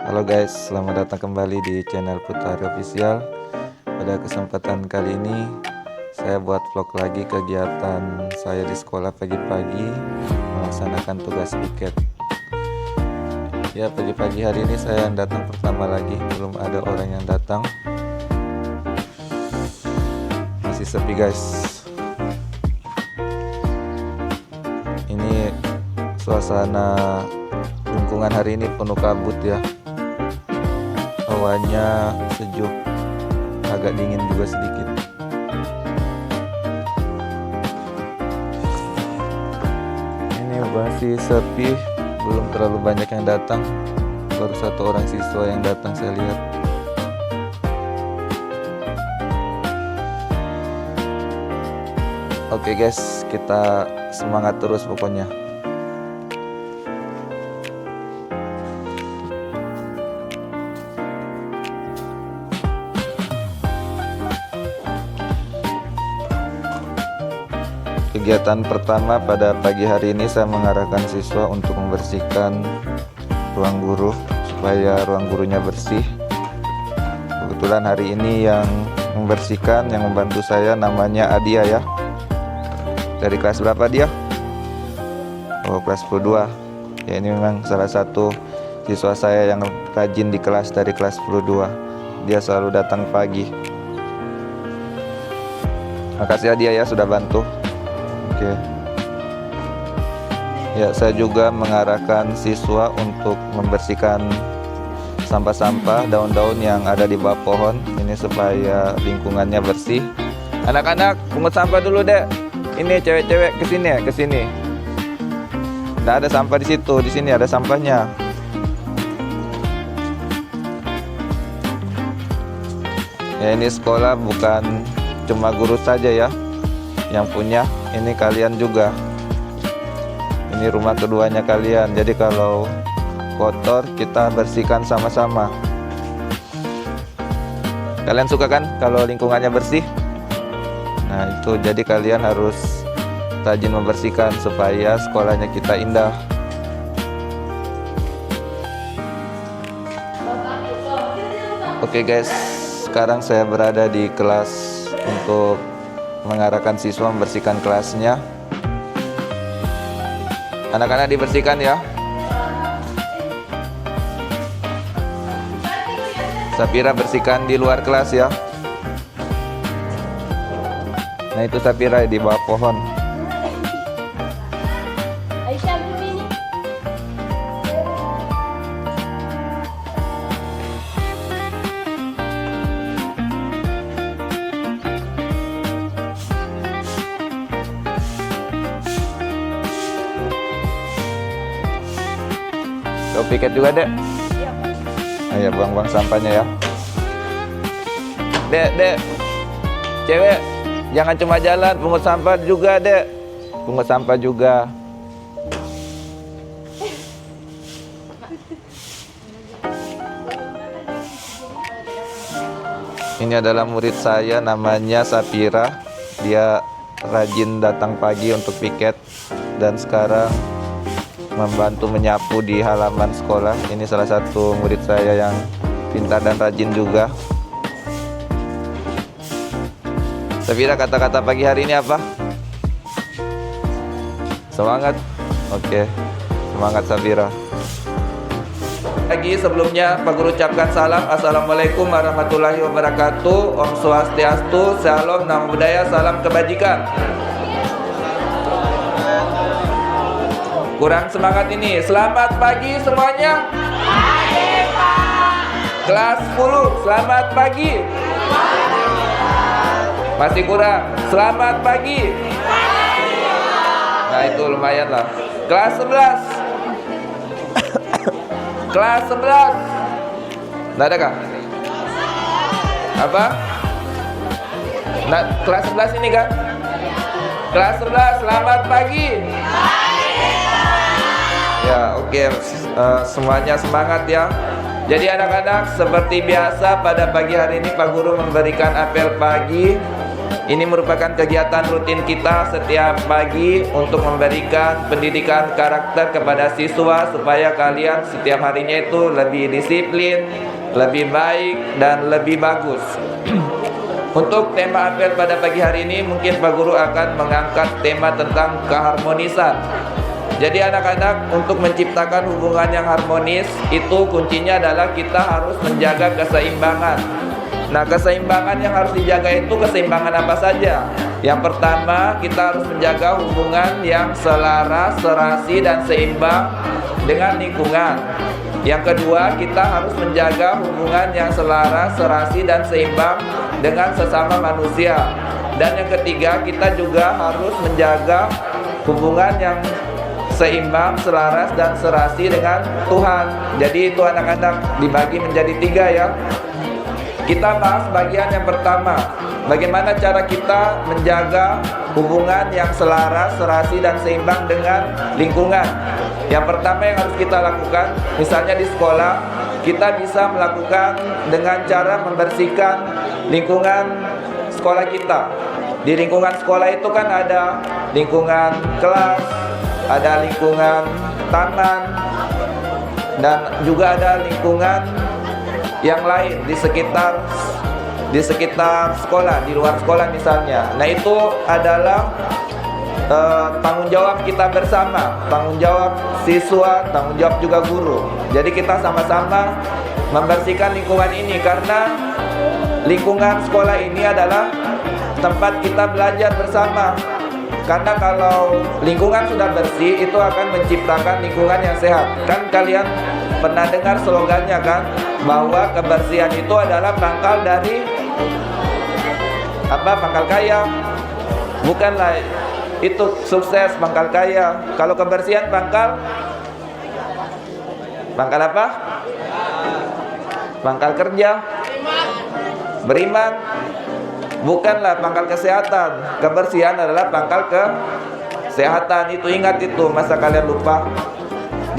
Halo guys, selamat datang kembali di channel Putari Official. Pada kesempatan kali ini saya buat vlog lagi kegiatan saya di sekolah pagi-pagi melaksanakan tugas piket. Ya, pagi-pagi hari ini saya yang datang pertama lagi, belum ada orang yang datang. Masih sepi guys. Ini suasana lingkungan hari ini penuh kabut ya. Hawanya sejuk, agak dingin juga sedikit. Ini masih sepi, belum terlalu banyak yang datang. Baru satu orang siswa yang datang saya lihat. Oke guys, kita semangat terus pokoknya. Kegiatan pertama pada pagi hari ini saya mengarahkan siswa untuk membersihkan ruang guru supaya ruang gurunya bersih. Kebetulan hari ini yang membersihkan, yang membantu saya namanya Adia ya. Dari kelas berapa dia? Oh, kelas 12. Ya, ini memang salah satu siswa saya yang rajin di kelas dari kelas 12. Dia selalu datang pagi. Makasih Adia ya sudah bantu. Oke. Ya, saya juga mengarahkan siswa untuk membersihkan sampah-sampah, daun-daun yang ada di bawah pohon ini supaya lingkungannya bersih. Anak-anak, pungut sampah dulu, Dek. Ini cewek-cewek kesini ya, kesini. Nggak ada sampah di situ, di sini ada sampahnya. Ya, ini sekolah bukan cuma guru saja ya yang punya, ini kalian juga. Ini rumah keduanya kalian. Jadi kalau kotor kita bersihkan sama-sama. Kalian suka kan kalau lingkungannya bersih? Nah itu, jadi kalian harus rajin membersihkan supaya sekolahnya kita indah. Oke guys, sekarang saya berada di kelas untuk mengarahkan siswa membersihkan kelasnya. Anak-anak dibersihkan ya. Sapira bersihkan di luar kelas ya. Nah itu Sapira di bawah pohon. Kau piket juga, Dek? Ayo buang-buang sampahnya ya. Dek, cewek, jangan cuma jalan, pungut sampah juga, Dek. Pungut sampah juga. Ini adalah murid saya, namanya Sapira. Dia rajin datang pagi untuk piket dan sekarang membantu menyapu di halaman sekolah. Ini salah satu murid saya yang pintar dan rajin juga. Sapira, kata-kata pagi hari ini apa? Semangat. Oke, semangat Sapira. Lagi sebelumnya Pak Guru ucapkan salam. Assalamualaikum warahmatullahi wabarakatuh. Om Swastiastu, Shalom, Namo Buddhaya, salam kebajikan. Kurang semangat ini. Selamat pagi semuanya. Pagi, Pak. Kelas 10, selamat pagi. Masih kurang. Selamat pagi. Nah itu lumayan lah. Kelas 11. Kelas 11. Nggak ada kah? Apa? Nah, kelas 11 ini kan? Kelas 11, selamat pagi. Ya, oke. Semuanya semangat ya. Jadi anak-anak, seperti biasa pada pagi hari ini Pak Guru memberikan apel pagi Ini merupakan kegiatan rutin kita setiap pagi untuk memberikan pendidikan karakter kepada siswa supaya kalian setiap harinya itu lebih disiplin, lebih baik, dan lebih bagus. Untuk tema apel pada pagi hari ini mungkin Pak Guru akan mengangkat tema tentang keharmonisan. Jadi anak-anak, untuk menciptakan hubungan yang harmonis itu kuncinya adalah kita harus menjaga keseimbangan. Nah, keseimbangan yang harus dijaga itu keseimbangan apa saja? Yang pertama, kita harus menjaga hubungan yang selaras, serasi, dan seimbang dengan lingkungan. Yang kedua, kita harus menjaga hubungan yang selaras, serasi, dan seimbang dengan sesama manusia. Dan yang ketiga, kita juga harus menjaga hubungan yang seimbang, selaras, dan serasi dengan Tuhan. Jadi itu anak-anak dibagi menjadi 3 ya. Kita bahas bagian yang pertama, bagaimana cara kita menjaga hubungan yang selaras, serasi, dan seimbang dengan lingkungan. Yang pertama yang harus kita lakukan, misalnya di sekolah, kita bisa melakukan dengan cara membersihkan lingkungan sekolah kita. Di lingkungan sekolah itu kan ada lingkungan kelas, ada lingkungan taman, dan juga ada lingkungan yang lain di sekitar sekolah, di luar sekolah misalnya. Nah, itu adalah tanggung jawab kita bersama, tanggung jawab siswa, tanggung jawab juga guru. Jadi kita sama-sama membersihkan lingkungan ini, karena lingkungan sekolah ini adalah tempat kita belajar bersama. Karena kalau lingkungan sudah bersih, itu akan menciptakan lingkungan yang sehat. Kan kalian pernah dengar slogannya kan, bahwa kebersihan itu adalah pangkal dari apa? Pangkal kaya. Bukanlah itu sukses, pangkal kaya. Kalau kebersihan pangkal apa? Pangkal kerja, beriman. Bukanlah pangkal kesehatan. Kebersihan adalah pangkal kesehatan. Itu ingat itu, masa kalian lupa?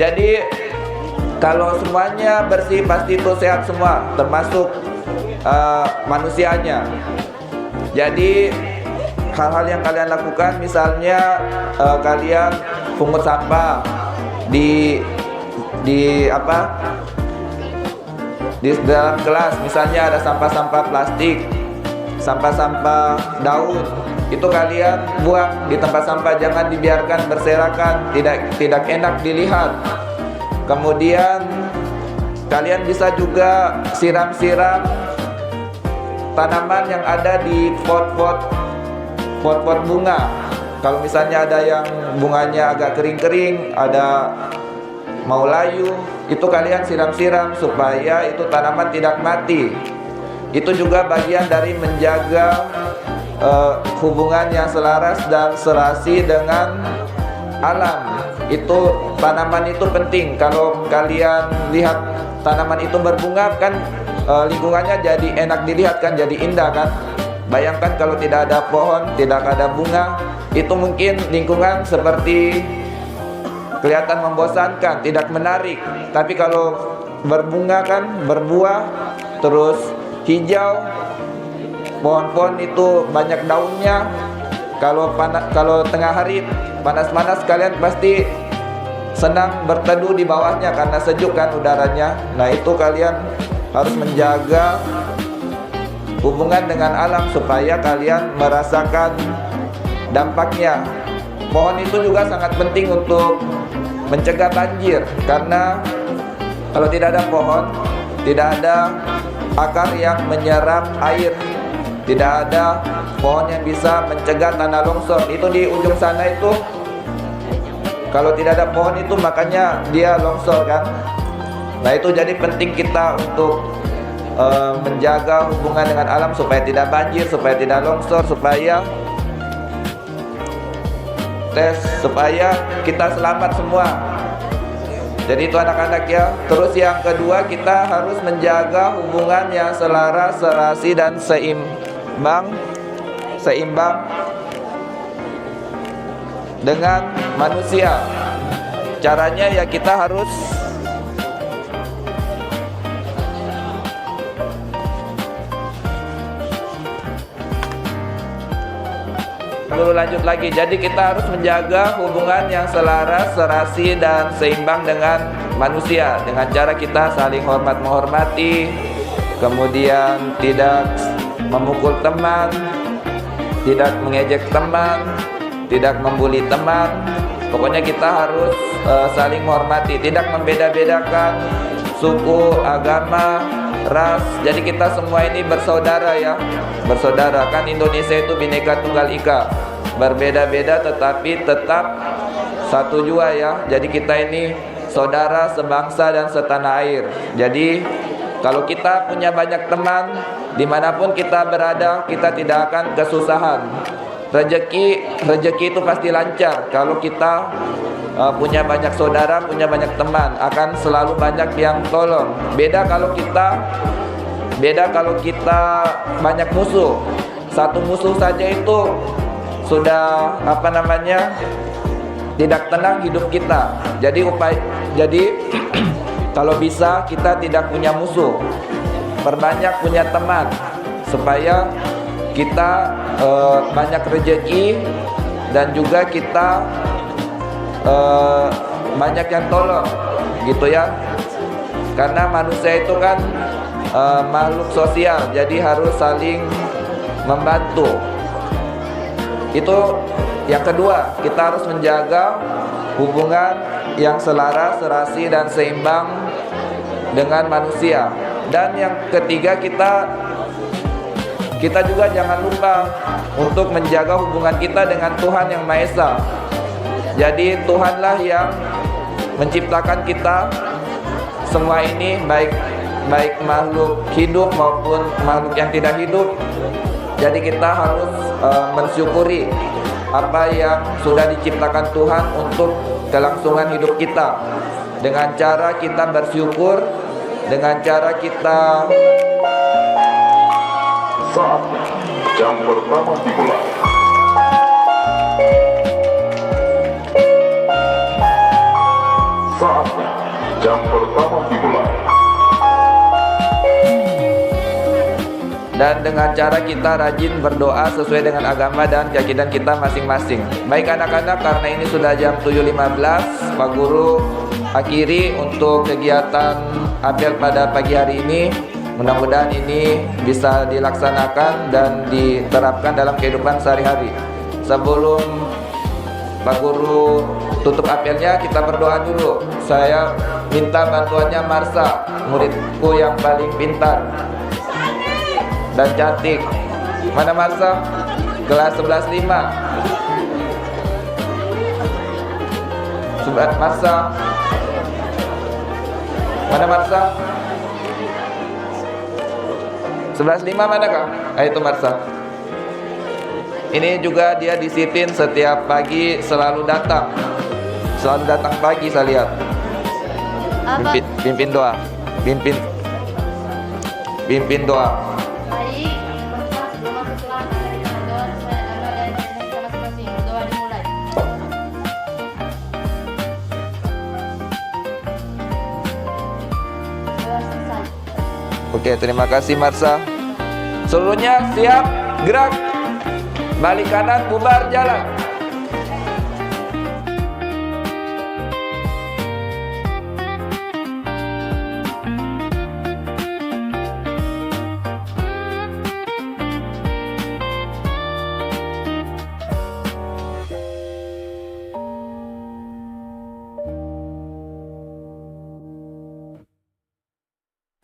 Jadi kalau semuanya bersih pasti itu sehat semua, termasuk manusianya. Jadi hal-hal yang kalian lakukan, misalnya kalian pungut sampah di dalam kelas, misalnya ada sampah-sampah plastik, sampah-sampah daun, itu kalian buang di tempat sampah, jangan dibiarkan berserakan, tidak enak dilihat. Kemudian kalian bisa juga siram-siram tanaman yang ada di pot-pot bunga. Kalau misalnya ada yang bunganya agak kering-kering, ada mau layu, itu kalian siram-siram supaya itu tanaman tidak mati. Itu juga bagian dari menjaga hubungan yang selaras dan serasi dengan alam. Itu tanaman itu penting. Kalau kalian lihat tanaman itu berbunga kan, lingkungannya jadi enak dilihat kan, jadi indah kan. Bayangkan kalau tidak ada pohon, tidak ada bunga, itu mungkin lingkungan seperti kelihatan membosankan, tidak menarik. Tapi kalau berbunga kan, berbuah, terus hijau, pohon-pohon itu banyak daunnya. Kalau tengah hari panas-panas, kalian pasti senang berteduh di bawahnya karena sejuk kan udaranya. Nah, itu kalian harus menjaga hubungan dengan alam supaya kalian merasakan dampaknya. Pohon itu juga sangat penting untuk mencegah banjir, karena kalau tidak ada pohon, tidak ada akar yang menyerap air, tidak ada pohon yang bisa mencegah tanah longsor. Itu di ujung sana itu, kalau tidak ada pohon itu makanya dia longsor kan. Nah, itu jadi penting kita untuk menjaga hubungan dengan alam supaya tidak banjir, supaya tidak longsor, supaya kita selamat semua. Jadi itu anak-anak ya. Terus yang kedua, kita harus menjaga hubungan yang selaras, serasi, dan seimbang dengan manusia. Caranya ya kita harus Guru lanjut lagi. Jadi kita harus menjaga hubungan yang selaras, serasi, dan seimbang dengan manusia dengan cara kita saling hormat menghormati, kemudian tidak memukul teman, tidak mengejek teman, tidak membuli teman. Pokoknya kita harus saling menghormati, tidak membeda-bedakan suku, agama, ras. Jadi kita semua ini bersaudara ya, bersaudara. Kan Indonesia itu Bhinneka Tunggal Ika, berbeda-beda tetapi tetap satu jua ya. Jadi kita ini saudara sebangsa dan setanah air. Jadi kalau kita punya banyak teman, dimanapun kita berada, kita tidak akan kesusahan. Rezeki itu pasti lancar. Kalau kita punya banyak saudara, punya banyak teman, akan selalu banyak yang tolong. Beda kalau kita banyak musuh. Satu musuh saja itu sudah tidak tenang hidup kita. Jadi kalau bisa kita tidak punya musuh, perbanyak punya teman supaya kita banyak rezeki dan juga kita banyak yang tolong gitu ya. Karena manusia itu kan makhluk sosial, jadi harus saling membantu. Itu yang kedua, kita harus menjaga hubungan yang selaras, serasi, dan seimbang dengan manusia. Dan yang ketiga, kita juga jangan lupa untuk menjaga hubungan kita dengan Tuhan Yang Maha Esa. Jadi Tuhanlah yang menciptakan kita semua ini, baik makhluk hidup maupun makhluk yang tidak hidup. Jadi kita harus mensyukuri apa yang sudah diciptakan Tuhan untuk kelangsungan hidup kita, dengan cara kita bersyukur, dengan cara kita Saatnya jam pertama dimulai. Saatnya jam pertama dimulai. Dan dengan cara kita rajin berdoa sesuai dengan agama dan keyakinan kita masing-masing. Baik anak-anak, karena ini sudah jam 7.15, Pak Guru akhiri untuk kegiatan apel pada pagi hari ini. Mudah-mudahan ini bisa dilaksanakan dan diterapkan dalam kehidupan sehari-hari. Sebelum Pak Guru tutup apelnya, kita berdoa dulu. Saya minta bantuannya Marsa, muridku yang paling pintar dan cantik. Mana Marsa? Kelas 11.5. Marsa. Mana Marsa? 11.5 mana kak? Itu Marsa. Ini juga dia disiplin, setiap pagi selalu datang pagi, saya lihat. Pimpin doa. Pimpin doa. Baik, sebelum masuk kelas, mari kita berdoa sesuai agama dan keyakinan kita masing-masing. Berdoa dimulai. Doa selesai. Oke, terima kasih Marsa. Seluruhnya siap, gerak. Balik kanan, bubar, jalan.